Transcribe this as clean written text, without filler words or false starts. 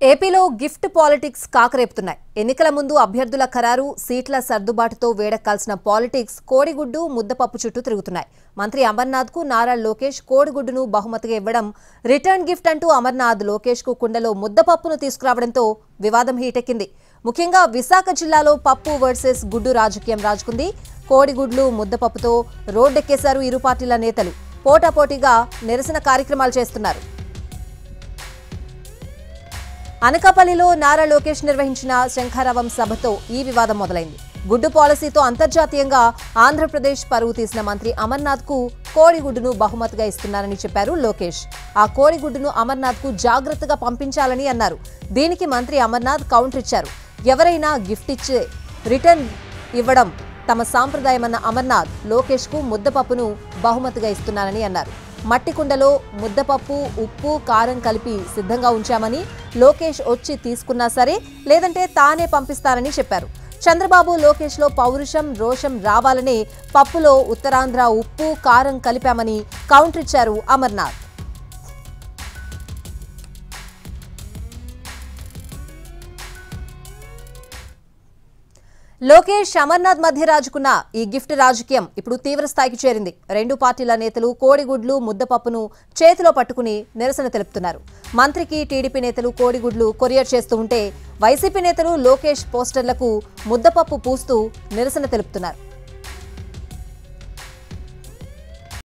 ఏపీలో gift politics కాకరేపుతున్నాయి. ఎన్నికల ముందు అభ్యర్థుల ఖరారు, సీట్ల సర్దుబాటుతో వేడెక్కాల్సిన పాలిటిక్స్ కోడిగుడ్డు, ముద్దపప్పు చుట్టూ తిరుగుతున్నాయి. మంత్రి అమర్నాథ్ కు నారా లోకేష్ కోడిగుడ్డును బహుమతిగా ఇవ్వడం, రిటర్న్ గిఫ్ట్ అంటూ అమర్నాథ్ లోకేష్ కు కుండలో ముద్దపప్పును తీసుకురావడంతో వివాదం హీటెక్కింది. ముఖ్యంగా విశాఖ జిల్లాలో పప్పు వర్సెస్ గుడ్డు రాజకీయం రాజుకుంది. కోడిగుడ్లు, ముద్దపప్పుతో రోడ్డెక్కేశారు ఇరు పార్టీల నేతలు. పోటాపోటీగా నిరసన కార్యక్రమాలు చేస్తున్నారు. అనకాపల్లిలో నారా లోకేష్ నిర్వహించిన శంఖారావం సభతో ఈ వివాదం మొదలైంది. గుడ్డు పాలసీతో అంతర్జాతీయంగా ఆంధ్రప్రదేశ్ పరువు తీసిన మంత్రి అమర్నాథ్ కు కోడిగుడ్డును బహుమతిగా ఇస్తున్నారని చెప్పారు లోకేష్. ఆ కోడిగుడ్డును అమర్నాథ్ కు జాగ్రత్తగా పంపించాలని అన్నారు. దీనికి మంత్రి అమర్నాథ్ కౌంటర్ ఇచ్చారు. ఎవరైనా గిఫ్ట్ ఇచ్చే రిటర్న్ ఇవ్వడం తమ సాంప్రదాయమన్న అమర్నాథ్ లోకేష్ కు ముద్దపప్పును బహుమతిగా ఇస్తున్నారని అన్నారు. మట్టి కుండలో ముద్దపప్పు, ఉప్పు, కారం కలిపి సిద్ధంగా ఉంచామని, లోకేష్ వచ్చి తీసుకున్నా సరే లేదంటే తానే పంపిస్తారని చెప్పారు. చంద్రబాబు లోకేష్ లో పౌరుషం, రోషం రావాలనే పప్పులో ఉత్తరాంధ్ర ఉప్పు, కారం కలిపామని కౌంటర్ ఇచ్చారు అమర్నాథ్. లోకేష్, అమర్నాథ్ మధ్య రాజుకున్న ఈ గిఫ్ట్ రాజకీయం ఇప్పుడు తీవ్ర స్థాయికి చేరింది. రెండు పార్టీల నేతలు కోడిగుడ్లు, ముద్దపప్పును చేతిలో పట్టుకుని నిరసన తెలుపుతున్నారు. మంత్రికి టీడీపీ నేతలు కోడిగుడ్లు కొరియర్ చేస్తూ ఉంటే వైసీపీ నేతలు లోకేష్ పోస్టర్లకు ముద్దపప్పు పూస్తూ నిరసన తెలుపుతున్నారు.